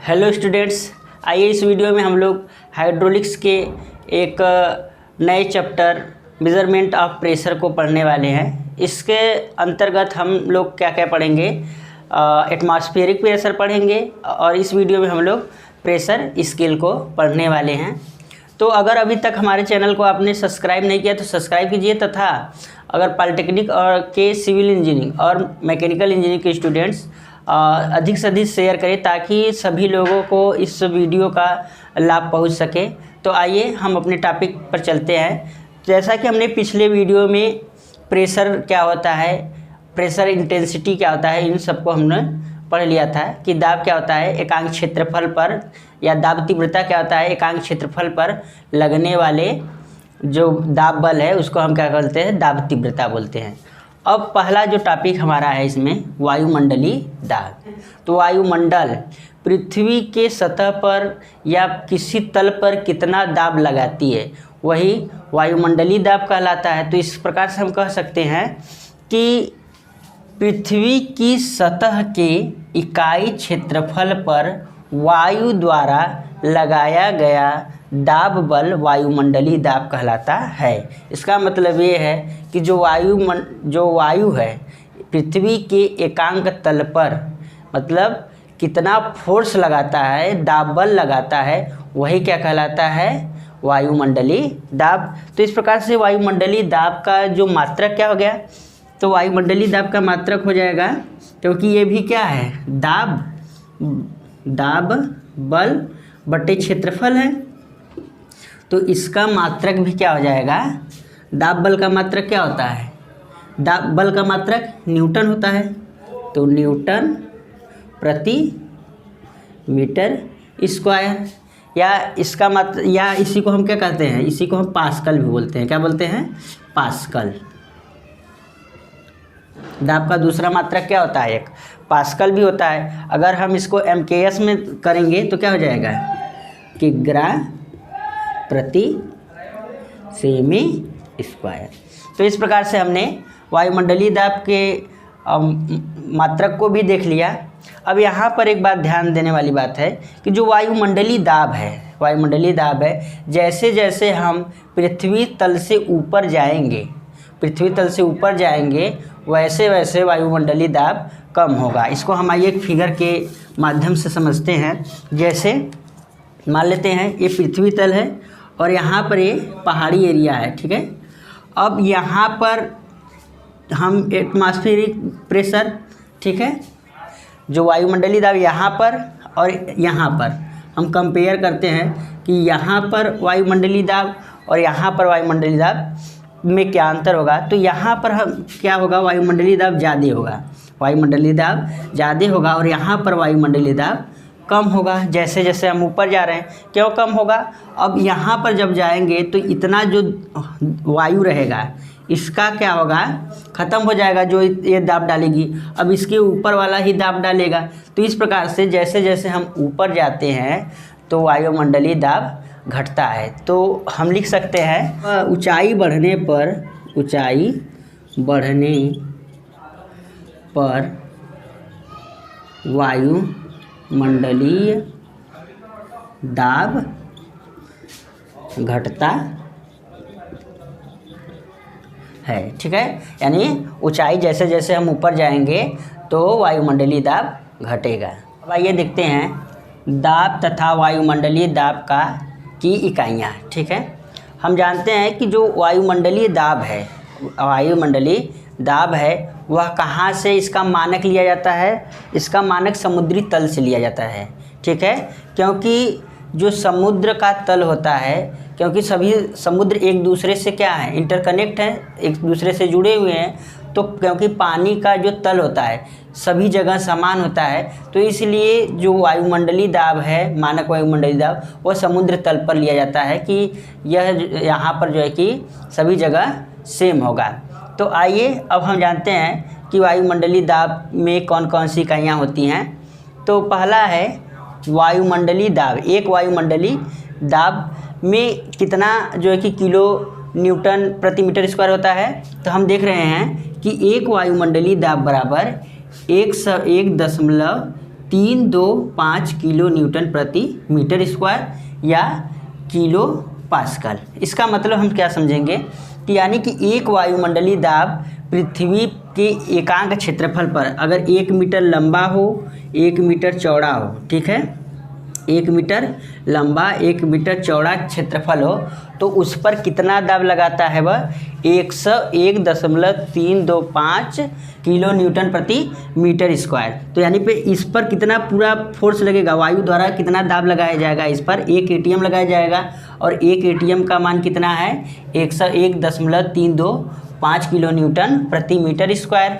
Hello students, आइए इस video में हम लोग हाइड्रोलिक्स के एक नए चैप्टर मेजरमेंट ऑफ प्रेशर को पढ़ने वाले हैं। इसके अंतर्गत हम लोग क्या क्या पढ़ेंगे, एटमॉस्फेरिक प्रेशर पढ़ेंगे और इस वीडियो में हम लोग प्रेशर स्केल को पढ़ने वाले हैं। तो अगर अभी तक हमारे चैनल को आपने सब्सक्राइब नहीं किया तो सब्सक्राइब कीजिए, तथा अगर पॉलिटेक्निक और के सिविल इंजीनियरिंग और मैकेनिकल इंजीनियरिंग के स्टूडेंट्स अधिक से अधिक शेयर करें ताकि सभी लोगों को इस वीडियो का लाभ पहुंच सके। तो आइए हम अपने टॉपिक पर चलते हैं। जैसा कि हमने पिछले वीडियो में प्रेशर क्या होता है, प्रेशर इंटेंसिटी क्या होता है, इन सबको हमने पढ़ लिया था कि दाब क्या होता है एकांक क्षेत्रफल पर, या दाब तीव्रता क्या होता है एकांक क्षेत्रफल पर लगने वाले जो दाब बल है उसको हम क्या बोलते हैं, दाब तीव्रता बोलते हैं। अब पहला जो टॉपिक हमारा है इसमें वायुमंडलीय दाब। तो वायुमंडल पृथ्वी के सतह पर या किसी तल पर कितना दाब लगाती है वही वायुमंडलीय दाब कहलाता है। तो इस प्रकार से हम कह सकते हैं कि पृथ्वी की सतह के इकाई क्षेत्रफल पर वायु द्वारा लगाया गया दाब बल वायुमंडलीय दाब कहलाता है। इसका मतलब ये है कि जो वायु है पृथ्वी के एकांक तल पर, मतलब कितना फोर्स लगाता है, दाब बल लगाता है, वही क्या कहलाता है, वायुमंडलीय दाब। तो इस प्रकार से वायुमंडलीय दाब का जो मात्रक क्या हो गया, तो वायुमंडलीय दाब का मात्रक हो जाएगा, क्योंकि ये भी क्या है, दाब बल बटे क्षेत्रफल है, तो इसका मात्रक भी क्या हो जाएगा, दाब बल का मात्रक क्या होता है, दाब बल का मात्रक न्यूटन होता है। तो न्यूटन प्रति मीटर स्क्वायर, या इसका मात्र, या इसी को हम क्या कहते हैं, इसी को हम पास्कल भी बोलते हैं। क्या बोलते हैं, पास्कल। दाब का दूसरा मात्रक क्या होता है, एक पास्कल भी होता है। अगर हम इसको MKS में करेंगे तो क्या हो जाएगा, किग्रा प्रति सेमी स्क्वायर। तो इस प्रकार से हमने वायुमंडलीय दाब के मात्रक को भी देख लिया। अब यहाँ पर एक बात ध्यान देने वाली बात है कि जो वायुमंडलीय दाब है, जैसे जैसे हम पृथ्वी तल से ऊपर जाएंगे वैसे वैसे वायुमंडलीय दाब कम होगा। इसको हम आइए एक फिगर के माध्यम से समझते हैं। जैसे मान लेते हैं ये पृथ्वी तल है और यहाँ पर ये पहाड़ी एरिया है, ठीक है। अब यहाँ पर हम एटमॉस्फेरिक प्रेशर, ठीक है, जो वायुमंडलीय दाब यहाँ पर और यहाँ पर हम कंपेयर करते हैं कि यहाँ पर वायुमंडलीय दाब और यहाँ पर वायुमंडलीय दाब में क्या अंतर होगा। तो यहाँ पर हम क्या होगा, वायुमंडलीय दाब ज़्यादा होगा और यहाँ पर वायुमंडलीय दाब कम होगा। जैसे जैसे हम ऊपर जा रहे हैं, क्यों कम होगा, अब यहाँ पर जब जाएंगे तो इतना जो वायु रहेगा इसका क्या होगा, ख़त्म हो जाएगा, जो ये दाब डालेगी, अब इसके ऊपर वाला ही दाब डालेगा। तो इस प्रकार से जैसे जैसे हम ऊपर जाते हैं तो वायुमंडलीय दाब घटता है। तो हम लिख सकते हैं ऊंचाई बढ़ने पर वायुमंडलीय दाब घटता है, ठीक है। यानी ऊंचाई जैसे जैसे हम ऊपर जाएंगे तो वायुमंडलीय दाब घटेगा। अब आइए देखते हैं दाब तथा वायुमंडलीय दाब की इकाइयाँ, ठीक है। हम जानते हैं कि जो वायुमंडलीय दाब है वह कहाँ से इसका मानक लिया जाता है, इसका मानक समुद्री तल से लिया जाता है, ठीक है। क्योंकि जो समुद्र का तल होता है, क्योंकि सभी समुद्र एक दूसरे से क्या है, इंटरकनेक्ट हैं, एक दूसरे से जुड़े हुए हैं। तो क्योंकि पानी का जो तल होता है सभी जगह समान होता है, तो इसलिए जो वायुमंडलीय दाब है, मानक वायुमंडलीय दाब, वह समुद्र तल पर लिया जाता है कि यह यहाँ पर जो है कि सभी जगह सेम होगा। तो आइए अब हम जानते हैं कि वायुमंडलीय दाब में कौन कौन सी इकाइयाँ होती हैं। तो पहला है वायुमंडलीय दाब। एक वायुमंडलीय दाब में कितना जो है कि किलो न्यूटन प्रति मीटर स्क्वायर होता है। तो हम देख रहे हैं कि एक वायुमंडलीय दाब बराबर 1.1 325 किलो न्यूटन प्रति मीटर स्क्वायर या किलो पास्कल। इसका मतलब हम क्या समझेंगे कि यानी कि एक वायुमंडलीय दाब पृथ्वी के एकांक क्षेत्रफल पर अगर 1 मीटर लंबा हो, 1 मीटर चौड़ा हो, ठीक है, 1 मीटर लंबा 1 मीटर चौड़ा क्षेत्रफल हो तो उस पर कितना दाब लगाता है वह 101.325 किलो न्यूटन प्रति मीटर स्क्वायर। तो यानी पे इस पर कितना पूरा फोर्स लगेगा, वायु द्वारा कितना दाब लगाया जाएगा, इस पर 1 एटीएम लगाया जाएगा और 1 एटीएम का मान कितना है 101.325 किलो न्यूटन प्रति मीटर स्क्वायर।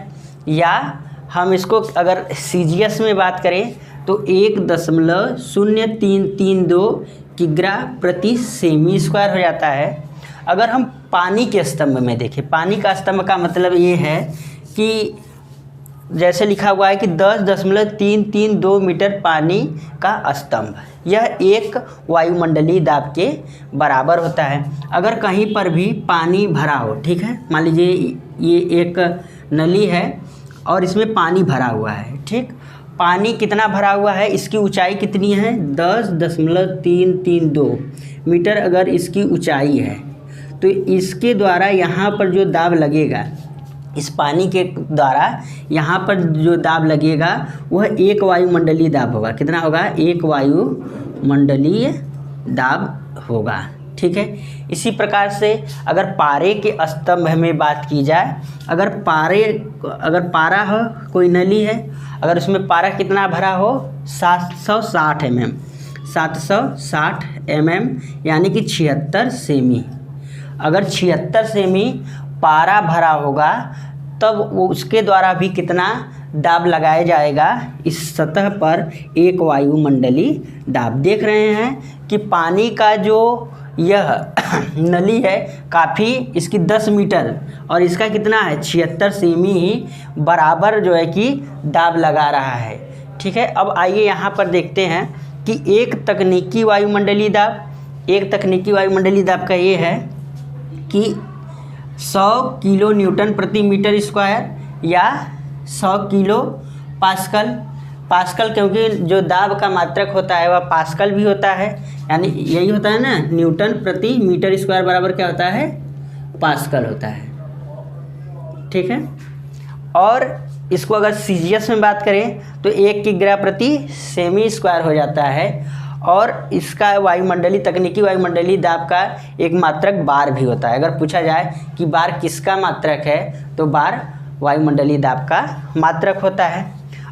या हम इसको अगर सीजीएस में बात करें तो 1.0332 किग्रा प्रति सेमी स्क्वायर हो जाता है। अगर हम पानी के स्तंभ में देखें, पानी का स्तंभ का मतलब ये है कि जैसे लिखा हुआ है कि 10.332 मीटर पानी का स्तंभ, यह एक वायुमंडलीय दाब के बराबर होता है। अगर कहीं पर भी पानी भरा हो, ठीक है, मान लीजिए ये एक नली है और इसमें पानी भरा हुआ है, ठीक, पानी कितना भरा हुआ है, इसकी ऊंचाई कितनी है 10.332 मीटर अगर इसकी ऊंचाई है तो इसके द्वारा यहाँ पर जो दाब लगेगा, इस पानी के द्वारा यहाँ पर जो दाब लगेगा वह एक वायुमंडलीय दाब होगा। कितना होगा, 1 वायुमंडलीय दाब होगा, ठीक है। इसी प्रकार से अगर पारे के स्तंभ में बात की जाए, अगर पारा हो, कोई नली है, अगर उसमें पारा कितना भरा हो 760 mm, 760 mm यानी कि 76 सेमी। अगर 76 सेमी पारा भरा होगा तब वो उसके द्वारा भी कितना दाब लगाया जाएगा इस सतह पर, एक वायुमंडलीय दाब। देख रहे हैं कि पानी का जो यह नली है काफ़ी, इसकी 10 मीटर और इसका कितना है 76 सेमी ही बराबर जो है कि दाब लगा रहा है, ठीक है। अब आइए यहाँ पर देखते हैं कि एक तकनीकी वायुमंडलीय दाब का ये है कि 100 किलो न्यूटन प्रति मीटर स्क्वायर या 100 किलो पास्कल, क्योंकि जो दाब का मात्रक होता है वह पास्कल भी होता है, यानी यही होता है ना, न्यूटन प्रति मीटर स्क्वायर बराबर क्या होता है, पास्कल होता है, ठीक है। और इसको अगर सीजीएस में बात करें तो 1 किग्रा प्रति सेमी स्क्वायर हो जाता है। और इसका तकनीकी वायुमंडलीय दाब का एक मात्रक बार भी होता है। अगर पूछा जाए कि बार किसका मात्रक है तो बार वायुमंडलीय दाब का मात्रक होता है।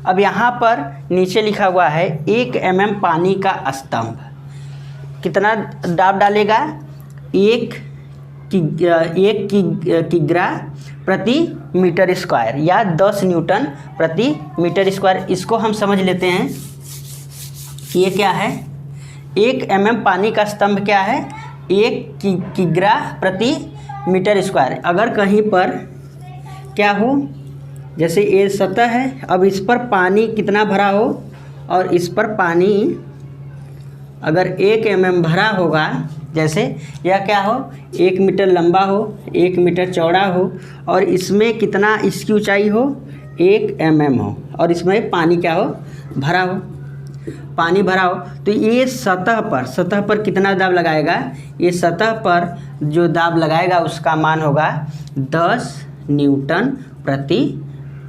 अब यहाँ पर नीचे लिखा हुआ है 1 mm पानी का स्तंभ कितना दाब डालेगा, 1 किग्रा प्रति मीटर स्क्वायर या 10 न्यूटन प्रति मीटर स्क्वायर। इसको हम समझ लेते हैं कि ये क्या है, 1 mm पानी का स्तंभ क्या है, 1 किग्रा प्रति मीटर स्क्वायर। अगर कहीं पर क्या हो, जैसे ये सतह है, अब इस पर पानी कितना भरा हो और इस पर पानी अगर 1 mm भरा होगा, जैसे यह क्या हो 1 मीटर लंबा हो, 1 मीटर चौड़ा हो और इसमें कितना इसकी ऊंचाई हो 1 mm हो और इसमें पानी क्या हो भरा हो, पानी भरा हो, तो ये सतह पर कितना दाब लगाएगा, ये सतह पर जो दाब लगाएगा उसका मान होगा 10 न्यूटन प्रति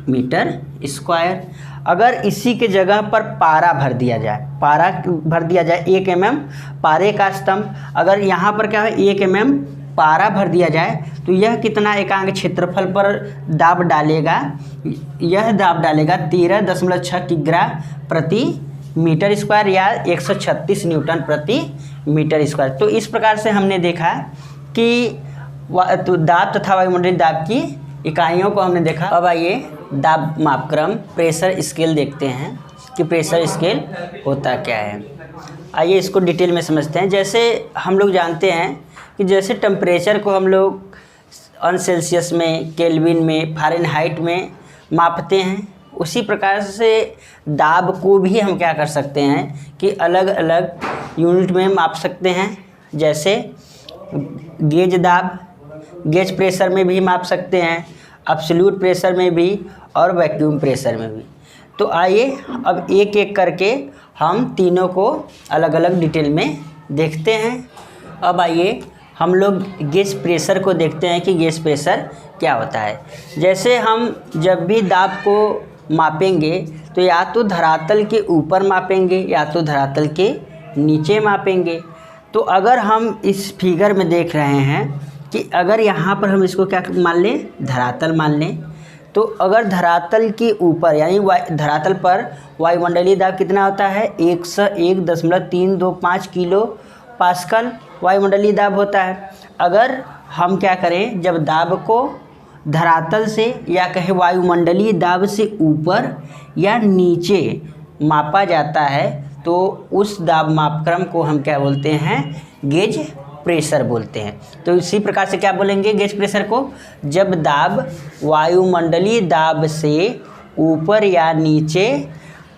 मीटर स्क्वायर। अगर इसी के जगह पर पारा भर दिया जाए 1 mm पारे का स्तंभ, अगर यहाँ पर क्या है 1 mm पारा भर दिया जाए तो यह कितना एकांक क्षेत्रफल पर दाब डालेगा, यह दाब डालेगा 13.6 किग्रा प्रति मीटर स्क्वायर या 136 न्यूटन प्रति मीटर स्क्वायर। तो इस प्रकार से हमने देखा कि दाब तथा वायुमंडलीय दाब की इकाइयों को हमने देखा। अब आइए दाब मापक्रम प्रेशर स्केल देखते हैं कि प्रेशर स्केल होता क्या है। आइए इसको डिटेल में समझते हैं। जैसे हम लोग जानते हैं कि जैसे टेम्परेचर को हम लोग सेल्सियस में, केल्विन में, फ़ारेनहाइट में मापते हैं, उसी प्रकार से दाब को भी हम क्या कर सकते हैं कि अलग अलग यूनिट में माप सकते हैं। जैसे गेज दाब, गेज प्रेशर में भी माप सकते हैं, एब्सोल्यूट प्रेशर में भी और वैक्यूम प्रेशर में भी। तो आइए अब एक एक करके हम तीनों को अलग अलग डिटेल में देखते हैं। अब आइए हम लोग गेज प्रेशर को देखते हैं कि गेज प्रेशर क्या होता है। जैसे हम जब भी दाब को मापेंगे तो या तो धरातल के ऊपर मापेंगे या तो धरातल के नीचे मापेंगे। तो अगर हम इस फिगर में देख रहे हैं कि अगर यहाँ पर हम इसको क्या मान लें, धरातल मान लें, तो अगर धरातल के ऊपर यानी धरातल पर वायुमंडलीय दाब कितना होता है 101.325 किलो पास्कल वायुमंडलीय दाब होता है। अगर हम क्या करें, जब दाब को धरातल से या कहे वायुमंडलीय दाब से ऊपर या नीचे मापा जाता है तो उस दाब मापक्रम को हम क्या बोलते हैं, गेज प्रेशर बोलते हैं। तो इसी प्रकार से क्या बोलेंगे गेज प्रेशर को, जब दाब वायुमंडलीय दाब से ऊपर या नीचे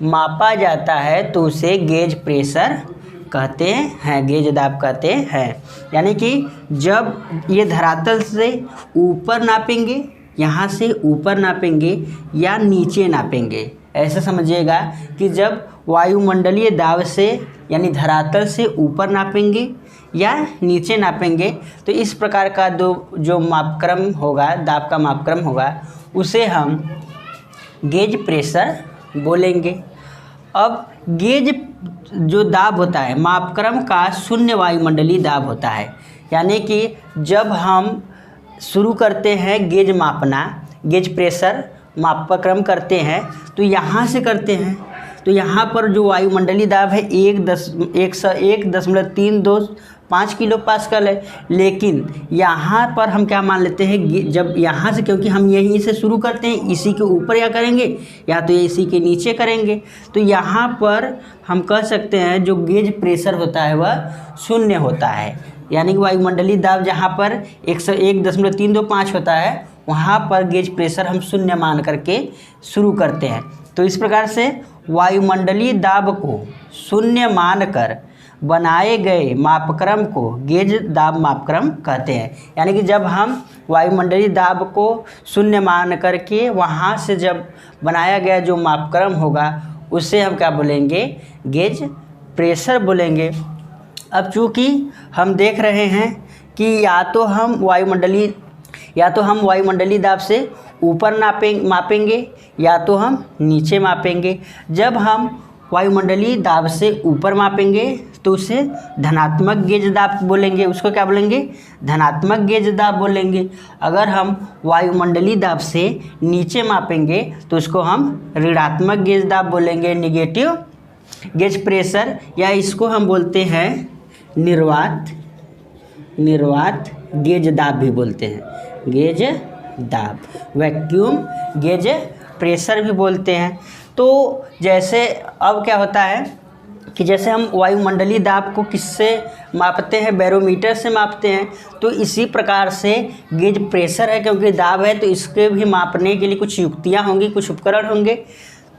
मापा जाता है तो उसे गेज प्रेशर कहते हैं, गेज दाब कहते हैं। यानी कि जब ये धरातल से ऊपर नापेंगे, यहाँ से ऊपर नापेंगे या नीचे नापेंगे, ऐसा समझिएगा कि जब वायुमंडलीय दाब से यानी धरातल से ऊपर नापेंगे या नीचे नापेंगे तो इस प्रकार का जो मापक्रम होगा, दाब का मापक्रम होगा, उसे हम गेज प्रेशर बोलेंगे। अब गेज जो दाब होता है मापक्रम का शून्य वायुमंडलीय दाब होता है। यानी कि जब हम शुरू करते हैं गेज मापना, गेज प्रेशर मापक्रम करते हैं तो यहाँ से करते हैं, तो यहाँ पर जो वायुमंडलीय दाब है 101.325 किलो पास्कल है। लेकिन यहाँ पर हम क्या मान लेते हैं, जब यहाँ से, क्योंकि हम यहीं से शुरू करते हैं, इसी के ऊपर या करेंगे या तो इसी के नीचे करेंगे, तो यहाँ पर हम कह सकते हैं जो गेज प्रेशर होता है वह शून्य होता है। यानी कि वायुमंडलीय दाब जहाँ पर 101.325 होता है वहाँ पर गेज प्रेशर हम शून्य मान करके शुरू करते हैं। तो इस प्रकार से वायुमंडलीय दाब को शून्य मानकर बनाए गए मापक्रम को गेज दाब मापक्रम कहते हैं। यानी कि जब हम वायुमंडलीय दाब को शून्य मान करके वहाँ से जब बनाया गया जो मापक्रम होगा उसे हम क्या बोलेंगे, गेज प्रेशर बोलेंगे। अब चूँकि हम देख रहे हैं कि या तो हम वायुमंडलीय दाब से ऊपर मापेंगे या तो हम नीचे मापेंगे। जब हम वायुमंडलीय दाब से ऊपर मापेंगे तो उसे धनात्मक गेज दाब बोलेंगे, उसको क्या बोलेंगे, धनात्मक गेज दाब बोलेंगे। अगर हम वायुमंडलीय दाब से नीचे मापेंगे तो उसको हम ऋणात्मक गेज दाब बोलेंगे, निगेटिव गेज प्रेशर, या इसको हम बोलते हैं निर्वात गेज दाब भी बोलते हैं, गेज दाब, वैक्यूम गेज प्रेशर भी बोलते हैं। तो जैसे अब क्या होता है कि जैसे हम वायुमंडलीय दाब को किससे मापते हैं, बैरोमीटर से मापते हैं, तो इसी प्रकार से गेज प्रेशर है, क्योंकि दाब है तो इसके भी मापने के लिए कुछ युक्तियाँ होंगी, कुछ उपकरण होंगे।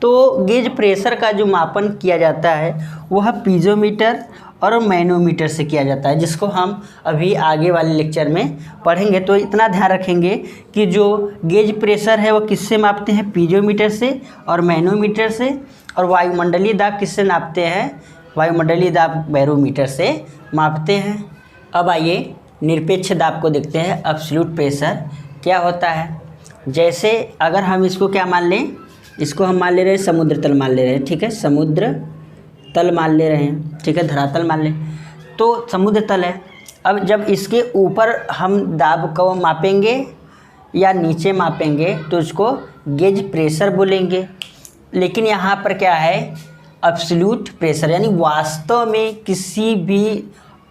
तो गेज प्रेशर का जो मापन किया जाता है वह पीजोमीटर और मैनोमीटर से किया जाता है, जिसको हम अभी आगे वाले लेक्चर में पढ़ेंगे। तो इतना ध्यान रखेंगे कि जो गेज प्रेशर है वो किससे मापते हैं, पीजोमीटर से और मैनोमीटर से, और वायुमंडलीय दाब किससे नापते हैं, वायुमंडलीय दाब बैरोमीटर से मापते हैं। अब आइए निरपेक्ष दाब को देखते हैं, एब्सोल्यूट प्रेशर क्या होता है। जैसे अगर हम इसको क्या मान लें, इसको हम मान ले रहे हैं समुद्र तल मान ले रहे हैं, ठीक है, समुद्र तल मान ले रहे हैं, ठीक है, धरातल मान लें तो समुद्र तल है। अब जब इसके ऊपर हम दाब को मापेंगे या नीचे मापेंगे तो उसको गेज प्रेशर बोलेंगे। लेकिन यहाँ पर क्या है, एब्सोल्यूट प्रेशर, यानी वास्तव में किसी भी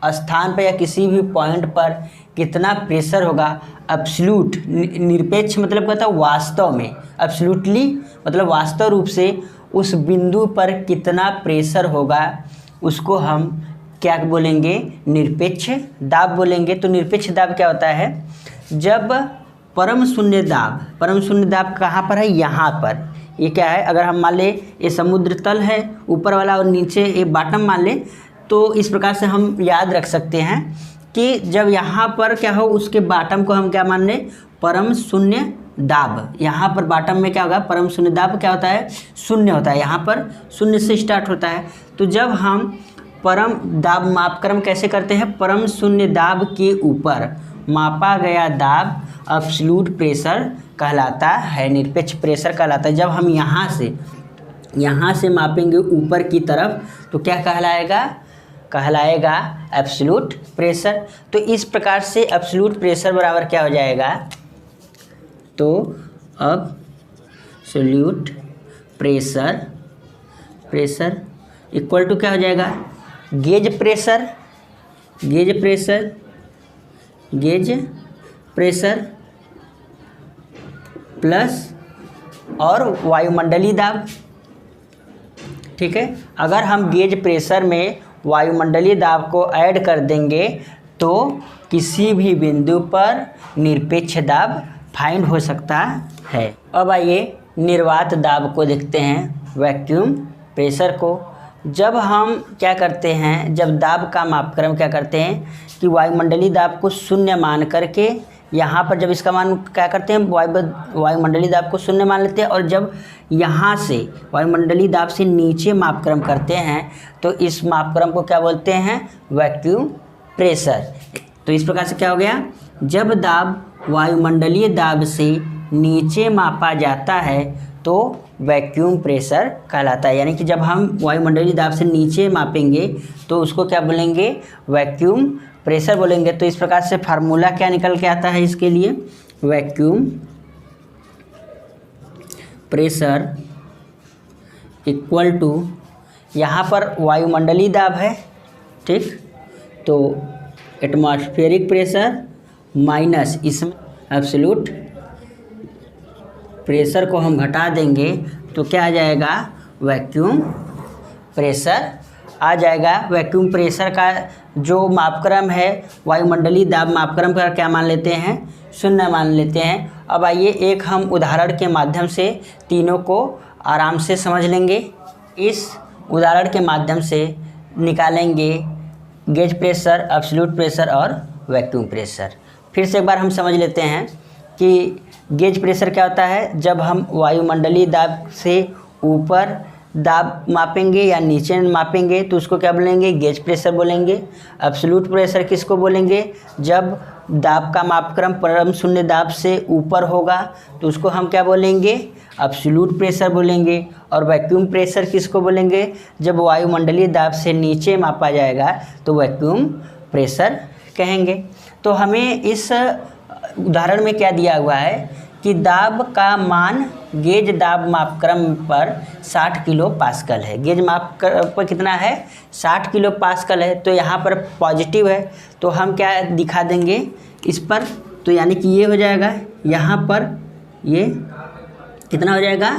स्थान पर या किसी भी पॉइंट पर कितना प्रेशर होगा। एब्सोल्यूट निरपेक्ष मतलब कहता है वास्तव में, एब्सोल्यूटली मतलब वास्तव रूप से उस बिंदु पर कितना प्रेशर होगा उसको हम क्या बोलेंगे, निरपेक्ष दाब बोलेंगे। तो निरपेक्ष दाब क्या होता है, जब परम शून्य दाब कहाँ पर है, यहाँ पर, ये क्या है, अगर हम मान ले ये समुद्र तल है ऊपर वाला और नीचे ये बॉटम मान ले, तो इस प्रकार से हम याद रख सकते हैं कि जब यहाँ पर क्या हो उसके बॉटम को हम क्या मान लें, परम शून्य दाब, यहाँ पर बॉटम में क्या होगा, परम शून्य दाब क्या होता है, शून्य होता है, यहाँ पर शून्य से स्टार्ट होता है। तो जब हम परम दाब मापक्रम कैसे करते हैं, परम शून्य दाब के ऊपर मापा गया दाब एब्सोल्यूट प्रेशर कहलाता है, निरपेक्ष प्रेशर कहलाता है। जब हम यहाँ से मापेंगे ऊपर की तरफ तो क्या कहलाएगा एब्सोल्यूट प्रेशर। तो इस प्रकार से एब्सोल्यूट प्रेशर बराबर क्या हो जाएगा, तो एब्सोल्यूट प्रेशर इक्वल टू क्या हो जाएगा, गेज प्रेशर प्लस और वायुमंडलीय दाब। ठीक है, अगर हम गेज प्रेशर में वायुमंडलीय दाब को ऐड कर देंगे तो किसी भी बिंदु पर निरपेक्ष दाब फाइंड हो सकता है। अब आइए निर्वात दाब को देखते हैं, वैक्यूम प्रेशर को। जब हम क्या करते हैं, जब दाब का मापक्रम क्या करते हैं कि वायुमंडलीय दाब को शून्य मान करके यहाँ पर जब इसका मान क्या करते हैं, वायुमंडलीय दाब को शून्य मान लेते हैं, और जब यहाँ से वायुमंडलीय दाब से नीचे मापक्रम करते हैं तो इस मापक्रम को क्या बोलते हैं, वैक्यूम प्रेशर। तो इस प्रकार से क्या हो गया, जब दाब वायुमंडलीय दाब से नीचे मापा जाता है तो वैक्यूम प्रेशर कहलाता है। यानी कि जब हम वायुमंडलीय दाब से नीचे मापेंगे तो उसको क्या बोलेंगे, वैक्यूम प्रेशर बोलेंगे। तो इस प्रकार से फार्मूला क्या निकल के आता है इसके लिए, वैक्यूम प्रेशर इक्वल टू, यहाँ पर वायुमंडलीय दाब है, ठीक, तो एटमॉस्फेरिक प्रेशर माइनस इसमें एब्सोल्यूट प्रेशर को हम घटा देंगे तो क्या आ जाएगा, वैक्यूम प्रेशर आ जाएगा। वैक्यूम प्रेशर का जो मापक्रम है वायुमंडलीय दाब मापक्रम का क्या मान लेते हैं, शून्य मान लेते हैं। अब आइए एक हम उदाहरण के माध्यम से तीनों को आराम से समझ लेंगे। इस उदाहरण के माध्यम से निकालेंगे गेज प्रेशर, एब्सोल्यूट प्रेशर और वैक्यूम प्रेशर। फिर से एक बार हम समझ लेते हैं कि गेज प्रेशर क्या होता है, जब हम वायुमंडलीय दाब से ऊपर दाब मापेंगे या नीचे मापेंगे तो उसको क्या बोलेंगे, गेज प्रेशर बोलेंगे। एब्सोल्यूट प्रेशर किसको बोलेंगे, जब दाब का मापक्रम परम शून्य दाब से ऊपर होगा तो उसको हम क्या बोलेंगे, एब्सोल्यूट प्रेशर बोलेंगे। और वैक्यूम प्रेशर किसको बोलेंगे, जब वायुमंडलीय दाब से नीचे मापा जाएगा तो वैक्यूम प्रेशर कहेंगे। तो हमें इस उदाहरण में क्या दिया हुआ है कि दाब का मान गेज दाब मापक्रम पर 60 किलो पास्कल है। गेज मापक्रम पर कितना है, 60 किलो पास्कल है। तो यहाँ पर पॉजिटिव है तो हम क्या दिखा देंगे इस पर, तो यानी कि ये हो जाएगा, यहाँ पर ये कितना हो जाएगा,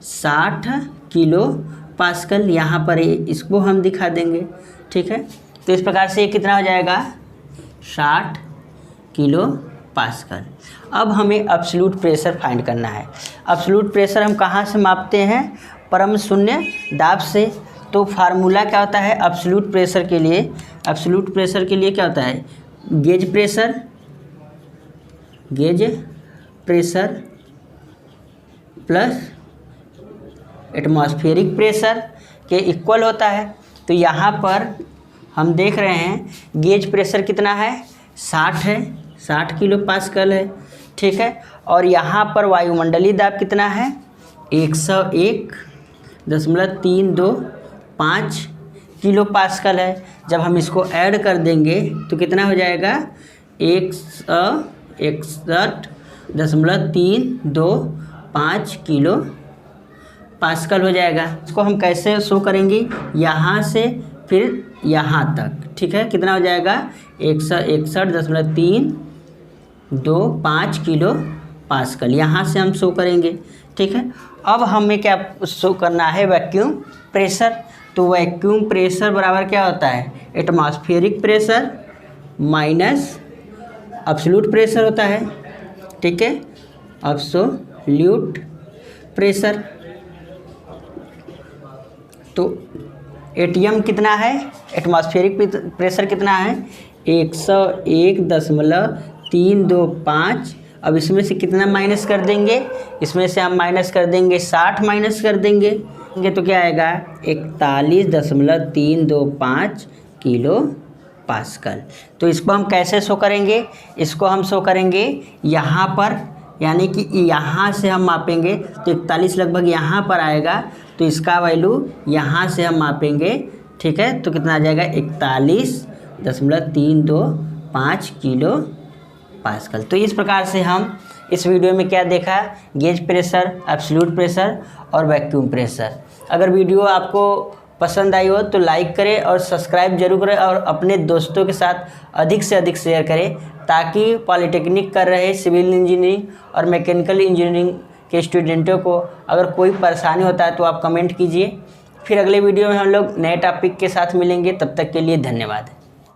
60 किलो पास्कल, यहाँ पर इसको हम दिखा देंगे। ठीक है, तो इस प्रकार से ये कितना हो जाएगा, 60 किलो पास्कल। अब हमें एब्सोल्यूट प्रेशर फाइंड करना है। एब्सोल्यूट प्रेशर हम कहाँ से मापते हैं, परम शून्य दाब से। तो फार्मूला क्या होता है एब्सोल्यूट प्रेशर के लिए, एब्सोल्यूट प्रेशर के लिए क्या होता है, gauge pressure plus atmospheric pressure के इक्वल होता है। तो यहाँ पर हम देख रहे हैं गेज प्रेशर कितना है, 60 है, 60 किलो पास्कल है। ठीक है, और यहाँ पर वायुमंडलीय दाब कितना है, 101.325 किलो पास्कल है। जब हम इसको ऐड कर देंगे तो कितना हो जाएगा, 161.325 किलो पास्कल हो जाएगा। इसको हम कैसे शो करेंगे, यहाँ से फिर यहाँ तक। ठीक है, कितना हो जाएगा, 161.325 किलो पास्कल, यहाँ से हम शो करेंगे। ठीक है, अब हमें क्या शो करना है, वैक्यूम प्रेशर। तो वैक्यूम प्रेशर बराबर क्या होता है, atmospheric pressure minus absolute pressure होता है। ठीक है, एब्सोल्यूट प्रेशर। तो एटीएम कितना है, एटमॉस्फेरिक प्रेशर कितना है, 101.325 अब इसमें से कितना माइनस कर देंगे, इसमें से हम माइनस कर देंगे 60 माइनस कर देंगे तो क्या आएगा 41.325 किलो पास्कल। तो इसको हम कैसे शो करेंगे, इसको हम शो करेंगे यहाँ पर, यानी कि यहाँ से हम मापेंगे तो 41 लगभग यहाँ पर आएगा, तो इसका वैल्यू यहाँ से हम मापेंगे, ठीक है। तो कितना आ जाएगा 41.325 किलो पास्कल। तो इस प्रकार से हम इस वीडियो में क्या देखा, गेज प्रेशर, एब्सोल्यूट प्रेशर और वैक्यूम प्रेशर। अगर वीडियो आपको पसंद आई हो तो लाइक करें और सब्सक्राइब जरूर करें और अपने दोस्तों के साथ अधिक से अधिक शेयर करें, ताकि पॉलिटेक्निक कर रहे सिविल इंजीनियरिंग और मैकेनिकल इंजीनियरिंग के स्टूडेंटों को अगर कोई परेशानी होता है तो आप कमेंट कीजिए। फिर अगले वीडियो में हम लोग नए टॉपिक के साथ मिलेंगे, तब तक के लिए धन्यवाद।